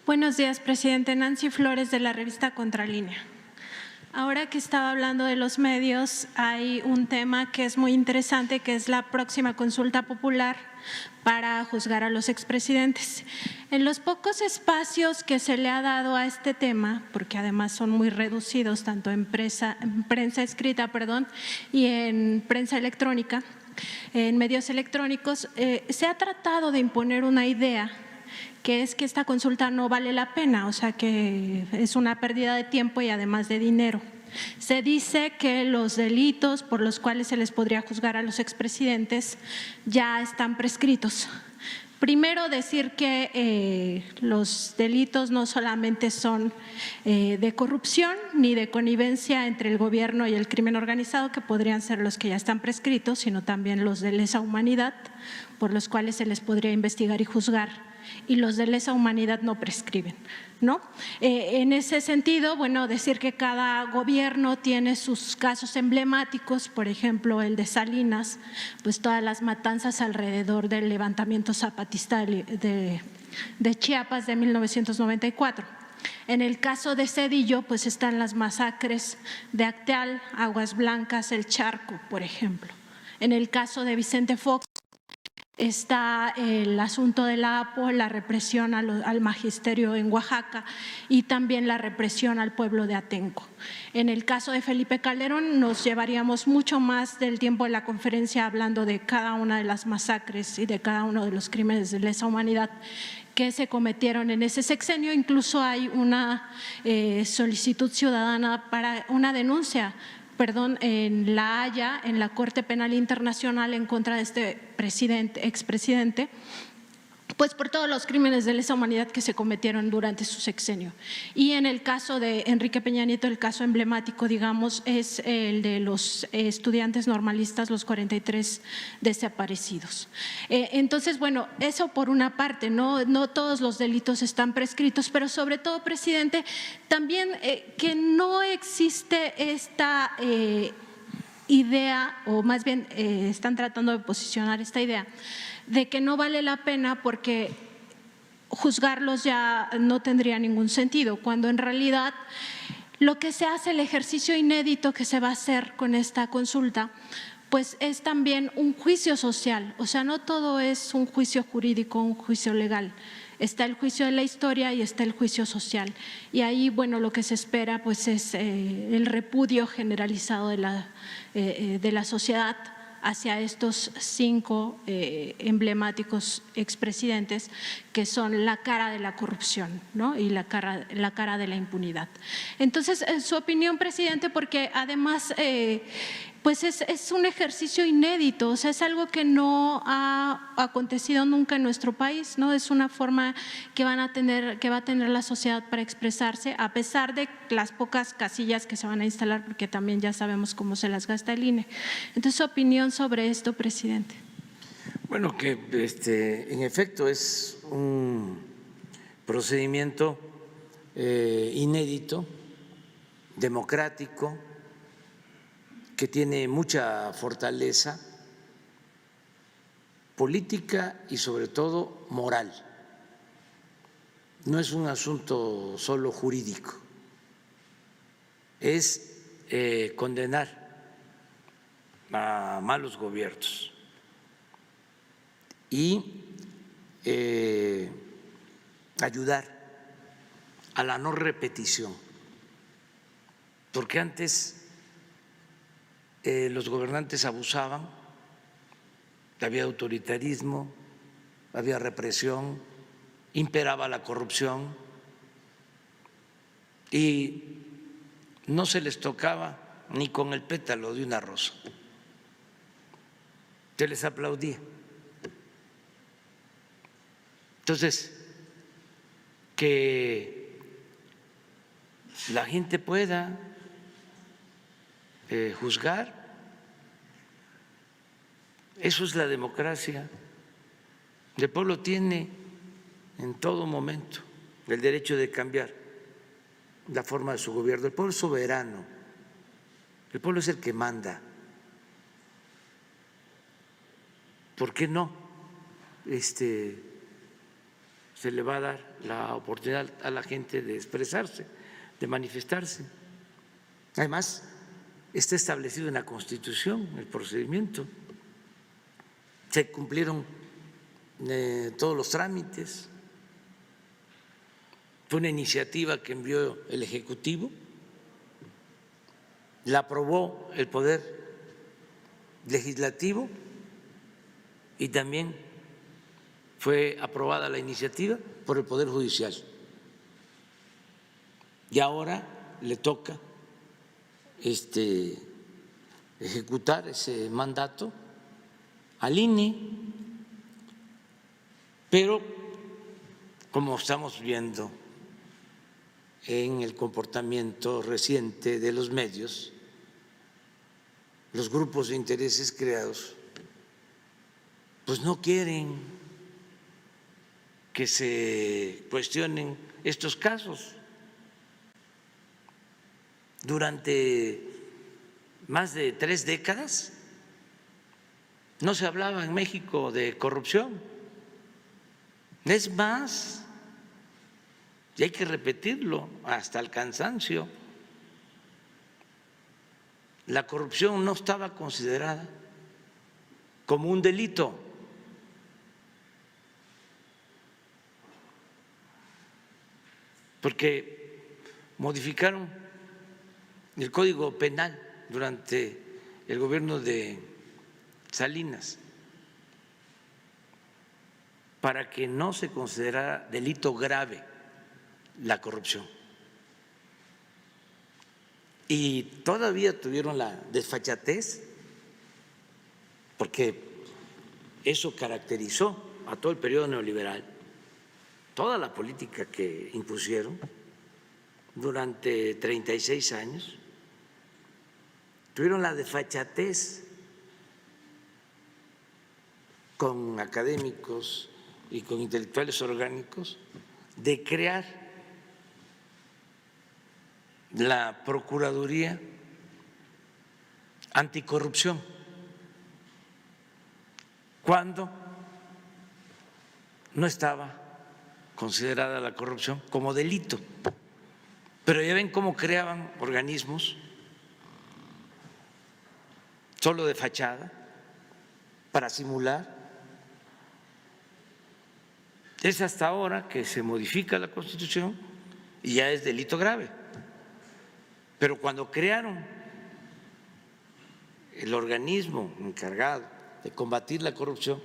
Buenos días, presidente. Nancy Flores, de la revista Contralínea. Ahora que estaba hablando de los medios, hay un tema que es muy interesante, que es la próxima consulta popular para juzgar a los expresidentes. En los pocos espacios que se le ha dado a este tema, porque además son muy reducidos tanto en prensa escrita, y en prensa electrónica, en medios electrónicos, se ha tratado de imponer una idea que es que esta consulta no vale la pena, o sea que es una pérdida de tiempo y además de dinero. Se dice que los delitos por los cuales se les podría juzgar a los expresidentes ya están prescritos. Primero, decir que los delitos no solamente son de corrupción ni de connivencia entre el gobierno y el crimen organizado, que podrían ser los que ya están prescritos, sino también los de lesa humanidad, por los cuales se les podría investigar y juzgar, y los de lesa humanidad no prescriben, ¿no? En ese sentido, bueno, decir que cada gobierno tiene sus casos emblemáticos, por ejemplo, el de Salinas, pues todas las matanzas alrededor del levantamiento zapatista de Chiapas de 1994. En el caso de Zedillo, pues están las masacres de Acteal, Aguas Blancas, El Charco, por ejemplo. En el caso de Vicente Fox, está el asunto de la APO, la represión al magisterio en Oaxaca y también la represión al pueblo de Atenco. En el caso de Felipe Calderón nos llevaríamos mucho más del tiempo de la conferencia hablando de cada una de las masacres y de cada uno de los crímenes de lesa humanidad que se cometieron en ese sexenio. Incluso hay una solicitud ciudadana para una denuncia en La Haya, en la Corte Penal Internacional, en contra de este expresidente, pues por todos los crímenes de lesa humanidad que se cometieron durante su sexenio. Y en el caso de Enrique Peña Nieto, el caso emblemático, digamos, es el de los estudiantes normalistas, los 43 desaparecidos. Entonces, bueno, eso por una parte, no todos los delitos están prescritos, pero sobre todo, presidente, también que no existe esta idea, o más bien están tratando de posicionar esta idea de que no vale la pena porque juzgarlos ya no tendría ningún sentido, cuando en realidad lo que se hace, el ejercicio inédito que se va a hacer con esta consulta, pues es también un juicio social. O sea, no todo es un juicio jurídico, un juicio legal. Está el juicio de la historia y está el juicio social. Y ahí, bueno, lo que se espera pues es el repudio generalizado de la sociedad hacia estos 5 emblemáticos expresidentes que son la cara de la corrupción, ¿no? Y la cara de la impunidad. Entonces, su opinión, presidente, porque además pues es un ejercicio inédito, o sea, es algo que no ha acontecido nunca en nuestro país, ¿no? Es una forma que va a tener la sociedad para expresarse, a pesar de las pocas casillas que se van a instalar, porque también ya sabemos cómo se las gasta el INE. Entonces, su opinión sobre esto, presidente. Bueno, que en efecto es un procedimiento inédito, democrático, que tiene mucha fortaleza política y sobre todo moral. No es un asunto solo jurídico, es condenar a malos gobiernos y ayudar a la no repetición, porque antes los gobernantes abusaban, había autoritarismo, había represión, imperaba la corrupción y no se les tocaba ni con el pétalo de una rosa, se les aplaudía. Entonces, que la gente pueda juzgar, eso es la democracia. El pueblo tiene en todo momento el derecho de cambiar la forma de su gobierno. El pueblo es soberano, el pueblo es el que manda. ¿Por qué no se le va a dar la oportunidad a la gente de expresarse, de manifestarse. Además, está establecido en la Constitución el procedimiento. Se cumplieron todos los trámites. Fue una iniciativa que envió el Ejecutivo, la aprobó el Poder Legislativo y también fue aprobada la iniciativa por el Poder Judicial. Y ahora le toca ejecutar ese mandato al INE, pero como estamos viendo en el comportamiento reciente de los medios, los grupos de intereses creados pues no quieren que se cuestionen estos casos. Durante más de 3 décadas no se hablaba en México de corrupción. Es más, y hay que repetirlo hasta el cansancio, la corrupción no estaba considerada como un delito. Porque modificaron el Código Penal durante el gobierno de Salinas para que no se considerara delito grave la corrupción. Y todavía tuvieron la desfachatez, porque eso caracterizó a todo el periodo neoliberal, toda la política que impusieron durante 36 años, tuvieron la desfachatez con académicos y con intelectuales orgánicos de crear la Procuraduría Anticorrupción, cuando no estaba considerada la corrupción como delito. Pero ya ven cómo creaban organismos solo de fachada para simular. Es hasta ahora que se modifica la Constitución y ya es delito grave. Pero cuando crearon el organismo encargado de combatir la corrupción,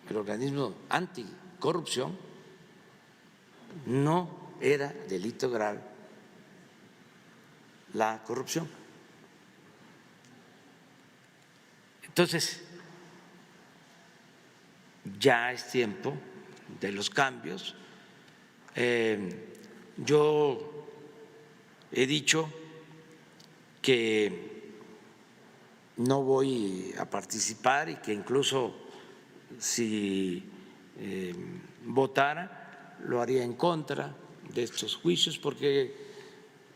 el organismo anticorrupción, no era delito grave la corrupción. Entonces, ya es tiempo de los cambios. Yo he dicho que no voy a participar y que incluso si votara lo haría en contra de estos juicios, porque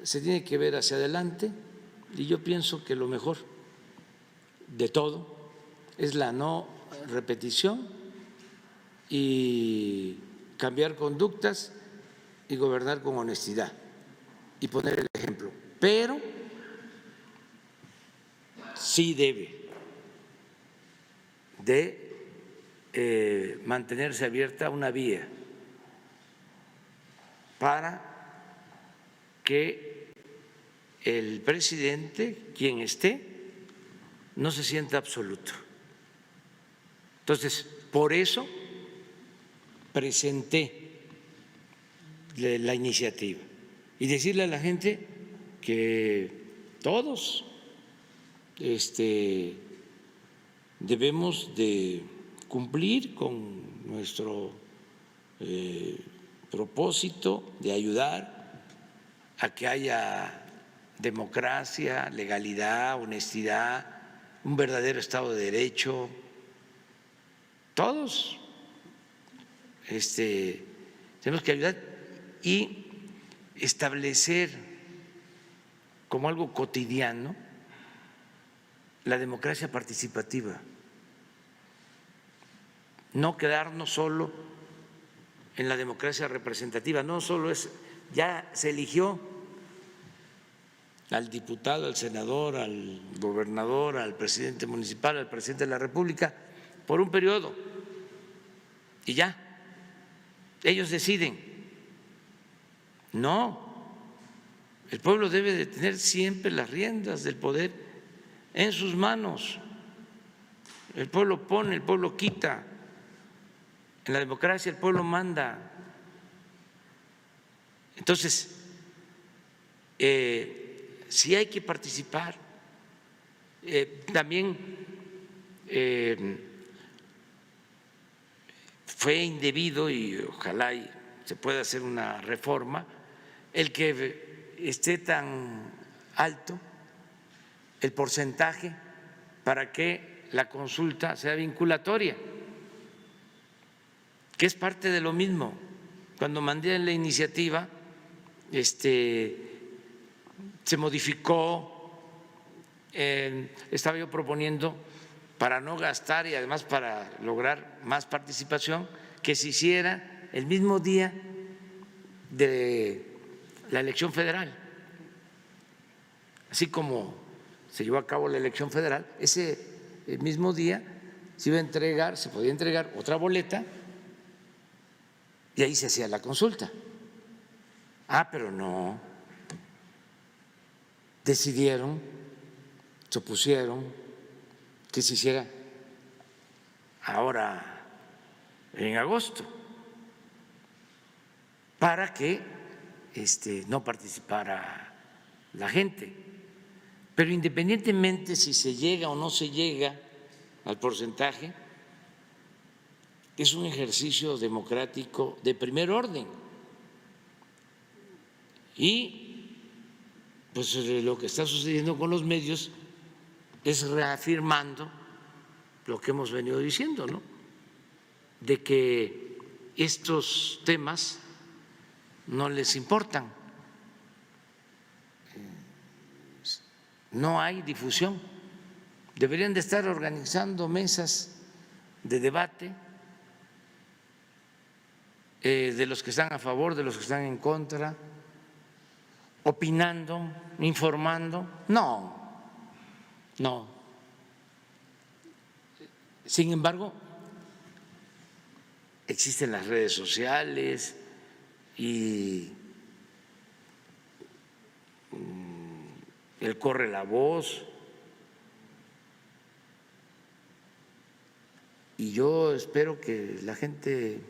se tiene que ver hacia adelante y yo pienso que lo mejor de todo es la no repetición y cambiar conductas y gobernar con honestidad y poner el ejemplo. Pero sí debe de mantenerse abierta una vía para que el presidente, quien esté, no se sienta absoluto. Entonces, por eso presenté la iniciativa y decirle a la gente que todos debemos de cumplir con nuestro propósito de ayudar a que haya democracia, legalidad, honestidad, un verdadero Estado de Derecho. Todos tenemos que ayudar y establecer como algo cotidiano la democracia participativa, no quedarnos solo en la democracia representativa. No solo es, ya se eligió al diputado, al senador, al gobernador, al presidente municipal, al presidente de la República por un periodo y ya, ellos deciden. No, el pueblo debe de tener siempre las riendas del poder en sus manos. El pueblo pone, el pueblo quita. En la democracia el pueblo manda. Entonces, sí hay que participar. También fue indebido y ojalá se pueda hacer una reforma el que esté tan alto el porcentaje para que la consulta sea vinculatoria, que es parte de lo mismo. Cuando mandé la iniciativa, se modificó, estaba yo proponiendo, para no gastar y además para lograr más participación, que se hiciera el mismo día de la elección federal. Así como se llevó a cabo la elección federal, ese mismo día se iba a entregar, se podía entregar otra boleta y ahí se hacía la consulta. Pero no, decidieron, se opusieron que se hiciera ahora en agosto para que no participara la gente. Pero independientemente si se llega o no se llega al porcentaje, es un ejercicio democrático de primer orden. Y pues lo que está sucediendo con los medios es reafirmando lo que hemos venido diciendo, ¿no? De que estos temas no les importan, no hay difusión. Deberían de estar organizando mesas de debate de los que están a favor, de los que están en contra, opinando, informando. No. Sin embargo, existen las redes sociales y el corre la voz. Y yo espero que la gente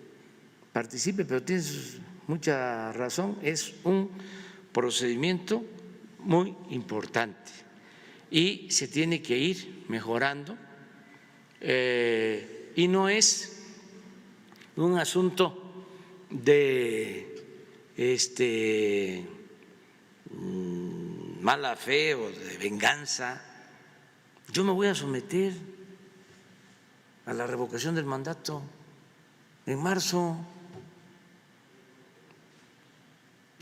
participe, pero tienes mucha razón, es un procedimiento muy importante y se tiene que ir mejorando, y no es un asunto de mala fe o de venganza. Yo me voy a someter a la revocación del mandato en marzo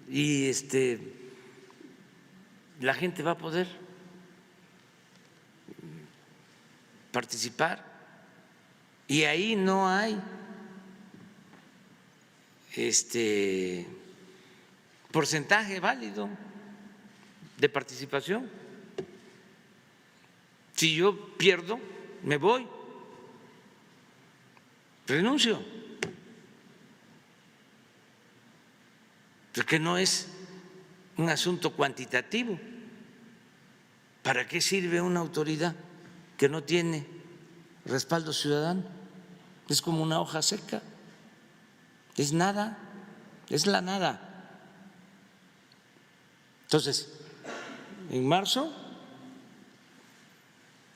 y la gente va a poder participar y ahí no hay porcentaje válido de participación. Si yo pierdo, me voy, renuncio, porque no es un asunto cuantitativo. ¿Para qué sirve una autoridad que no tiene respaldo ciudadano? Es como una hoja seca, es nada, es la nada. Entonces, en marzo,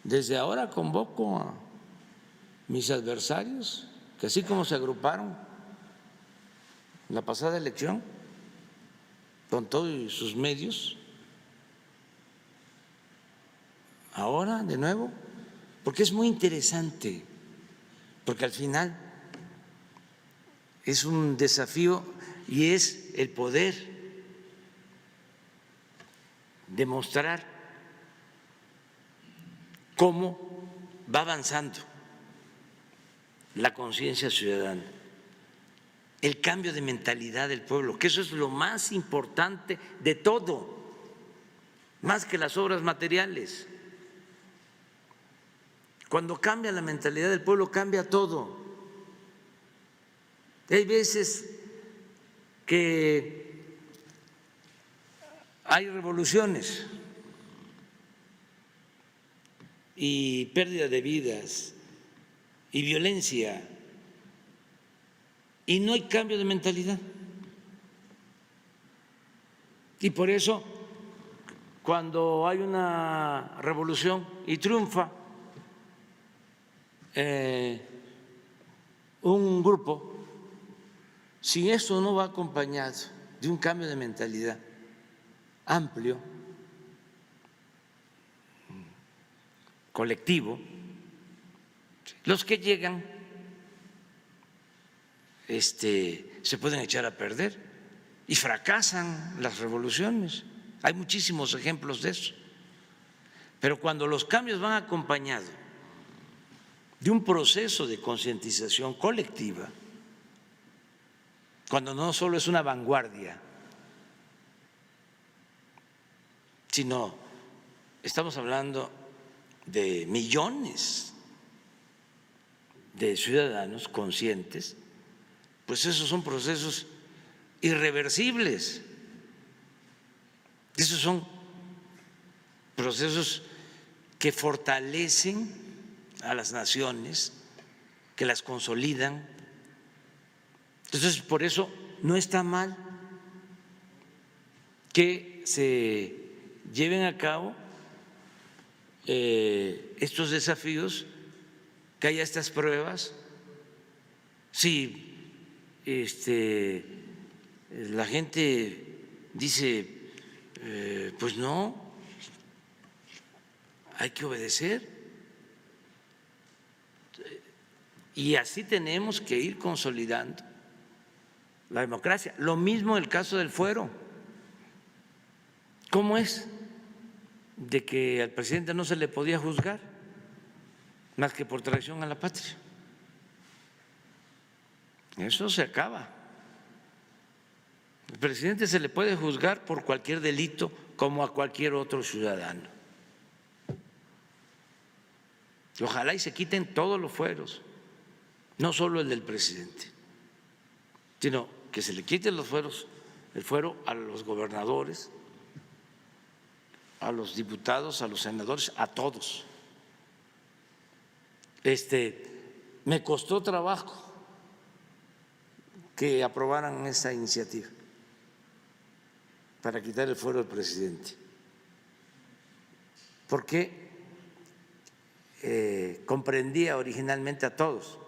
desde ahora convoco a mis adversarios, que así como se agruparon en la pasada elección, con todos sus medios, ahora de nuevo, porque es muy interesante, porque al final es un desafío y es el poder demostrar cómo va avanzando la conciencia ciudadana. el cambio de mentalidad del pueblo, que eso es lo más importante de todo, más que las obras materiales. Cuando cambia la mentalidad del pueblo, cambia todo. Hay veces que hay revoluciones y pérdida de vidas y violencia y no hay cambio de mentalidad. Y por eso, cuando hay una revolución y triunfa un grupo, si eso no va acompañado de un cambio de mentalidad amplio, colectivo, los que llegan se pueden echar a perder y fracasan las revoluciones. Hay muchísimos ejemplos de eso. Pero cuando los cambios van acompañados de un proceso de concientización colectiva, cuando no solo es una vanguardia, sino estamos hablando de millones de ciudadanos conscientes, pues esos son procesos irreversibles. Esos son procesos que fortalecen a las naciones, que las consolidan. Entonces, por eso no está mal que se lleven a cabo estos desafíos, que haya estas pruebas. Si la gente dice, pues no, hay que obedecer. Y así tenemos que ir consolidando la democracia. Lo mismo en el caso del fuero. ¿Cómo es de que al presidente no se le podía juzgar más que por traición a la patria? Eso se acaba. Al presidente se le puede juzgar por cualquier delito como a cualquier otro ciudadano. Y ojalá y se quiten todos los fueros, no solo el del presidente, sino que se le quiten los fueros, el fuero a los gobernadores, a los diputados, a los senadores, a todos. Me costó trabajo que aprobaran esa iniciativa para quitar el fuero al presidente, porque comprendía originalmente a todos,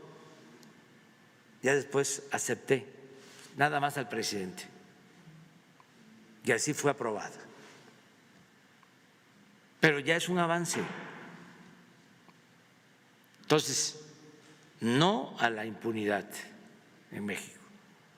ya después acepté nada más al presidente y así fue aprobada. Pero ya es un avance. Entonces, no a la impunidad en México.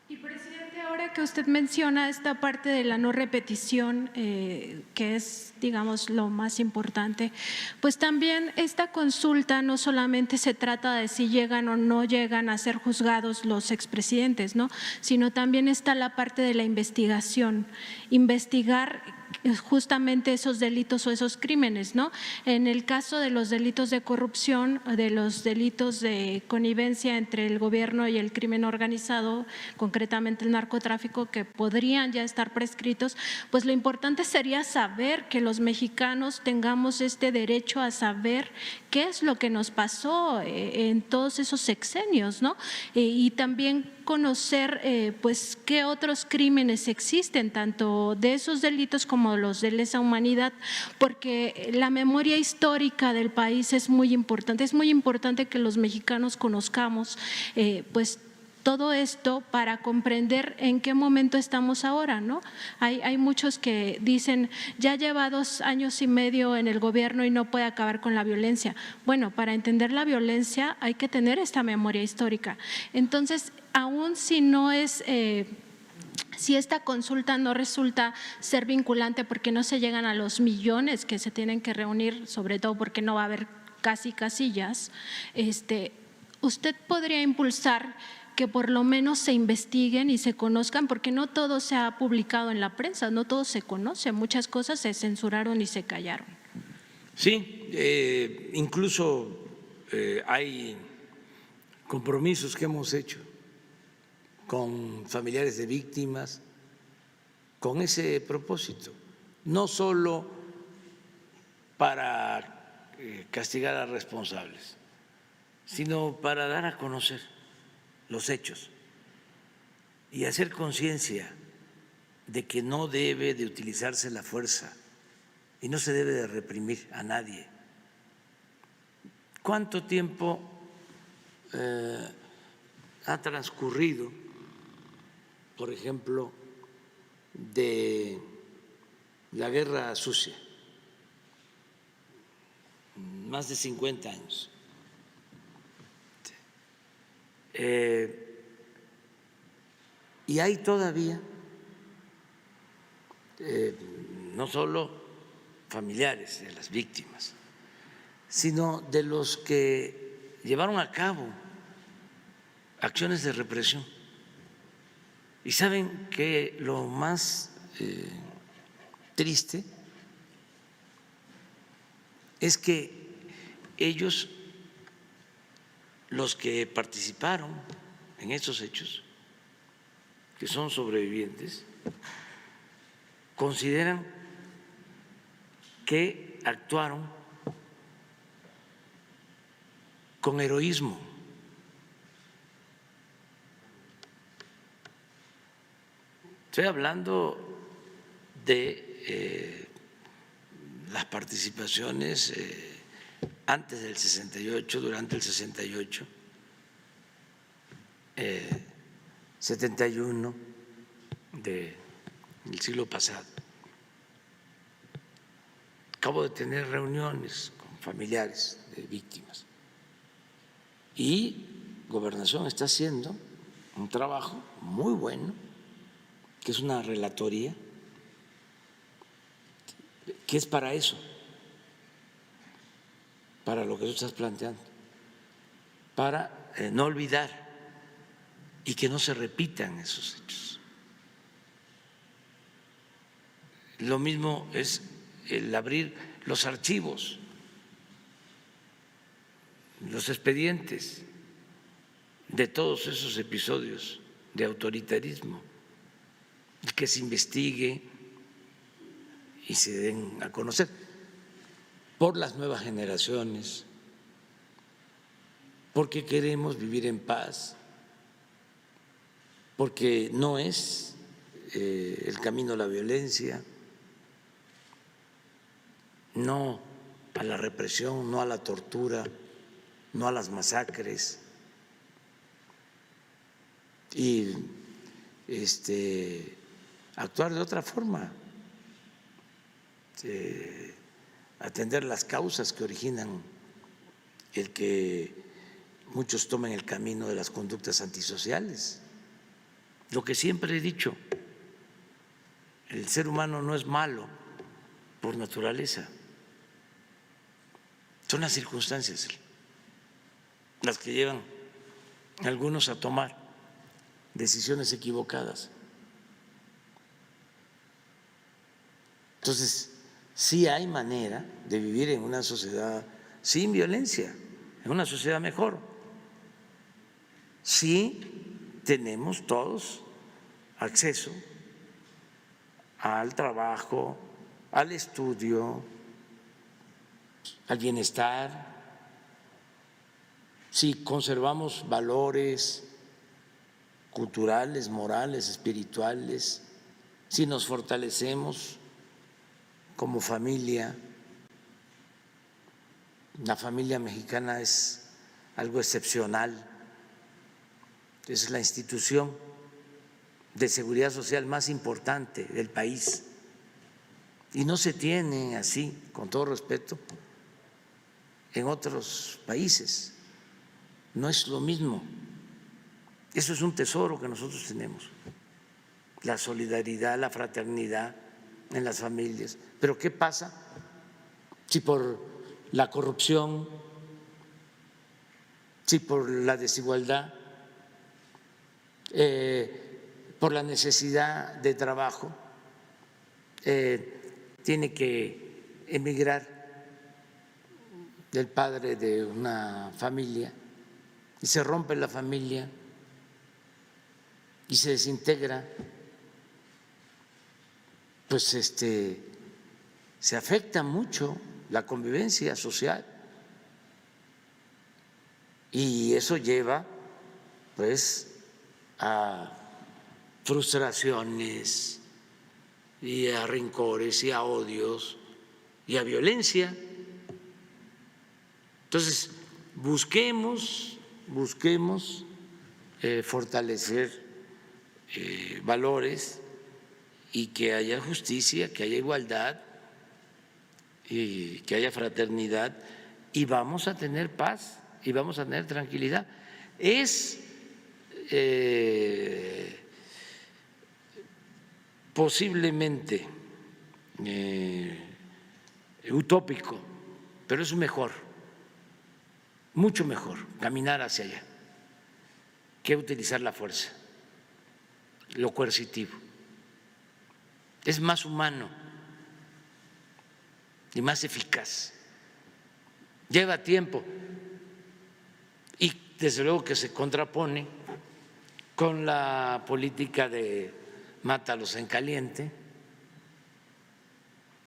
Y presidente, ahora que usted menciona esta parte de la no repetición, que es, digamos, lo más importante, pues también esta consulta no solamente se trata de si llegan o no llegan a ser juzgados los expresidentes, ¿no? Sino también está la parte de la investigación, investigar justamente esos delitos o esos crímenes, ¿no? En el caso de los delitos de corrupción, de los delitos de connivencia entre el gobierno y el crimen organizado, concretamente el narcotráfico, que podrían ya estar prescritos, pues lo importante sería saber que los mexicanos tengamos este derecho a saber qué es lo que nos pasó en todos esos sexenios, ¿no? Y también conocer pues qué otros crímenes existen, tanto de esos delitos como los de lesa humanidad, porque la memoria histórica del país es muy importante que los mexicanos conozcamos pues todo esto para comprender en qué momento estamos ahora, ¿no? Hay muchos que dicen, ya lleva 2 años y medio en el gobierno y no puede acabar con la violencia. Bueno, para entender la violencia hay que tener esta memoria histórica. Entonces, aún si no es… si esta consulta no resulta ser vinculante porque no se llegan a los millones que se tienen que reunir, sobre todo porque no va a haber casi casillas, usted podría impulsar que por lo menos se investiguen y se conozcan, porque no todo se ha publicado en la prensa, no todo se conoce, muchas cosas se censuraron y se callaron. Sí, incluso hay compromisos que hemos hecho con familiares de víctimas con ese propósito, no solo para castigar a responsables, sino para dar a conocer los hechos y hacer conciencia de que no debe de utilizarse la fuerza y no se debe de reprimir a nadie. ¿Cuánto tiempo ha transcurrido, por ejemplo, de la guerra sucia? Más de 50 años. Y hay todavía no solo familiares de las víctimas, sino de los que llevaron a cabo acciones de represión. Y saben que lo más triste es que ellos, los que participaron en estos hechos, que son sobrevivientes, consideran que actuaron con heroísmo. Estoy hablando de las participaciones antes del 68, durante el 68, 71 del siglo pasado. Acabo de tener reuniones con familiares de víctimas y Gobernación está haciendo un trabajo muy bueno, que es una relatoría, que es para eso, para lo que tú estás planteando, para no olvidar y que no se repitan esos hechos. Lo mismo es el abrir los archivos, los expedientes de todos esos episodios de autoritarismo, y que se investigue y se den a conocer por las nuevas generaciones, porque queremos vivir en paz, porque no es el camino a la violencia, no a la represión, no a la tortura, no a las masacres. Y actuar de otra forma, atender las causas que originan el que muchos tomen el camino de las conductas antisociales. Lo que siempre he dicho, el ser humano no es malo por naturaleza, son las circunstancias las que llevan a algunos a tomar decisiones equivocadas. Entonces, sí hay manera de vivir en una sociedad sin violencia, en una sociedad mejor. Sí tenemos todos acceso al trabajo, al estudio, al bienestar, si conservamos valores culturales, morales, espirituales, si nos fortalecemos como familia. La familia mexicana es algo excepcional, es la institución de seguridad social más importante del país y no se tiene así, con todo respeto, en otros países. No es lo mismo. Eso es un tesoro que nosotros tenemos, la solidaridad, la fraternidad en las familias. Pero ¿qué pasa si por la corrupción, si por la desigualdad por la necesidad de trabajo, tiene que emigrar el padre de una familia y se rompe la familia y se desintegra, pues se afecta mucho la convivencia social y eso lleva pues a frustraciones y a rencores y a odios y a violencia. Entonces, busquemos fortalecer valores y que haya justicia, que haya igualdad y que haya fraternidad y vamos a tener paz y vamos a tener tranquilidad. Es posiblemente utópico, pero es mejor, mucho mejor caminar hacia allá que utilizar la fuerza, lo coercitivo. Es más humano y más eficaz. Lleva tiempo y desde luego que se contrapone con la política de mátalos en caliente,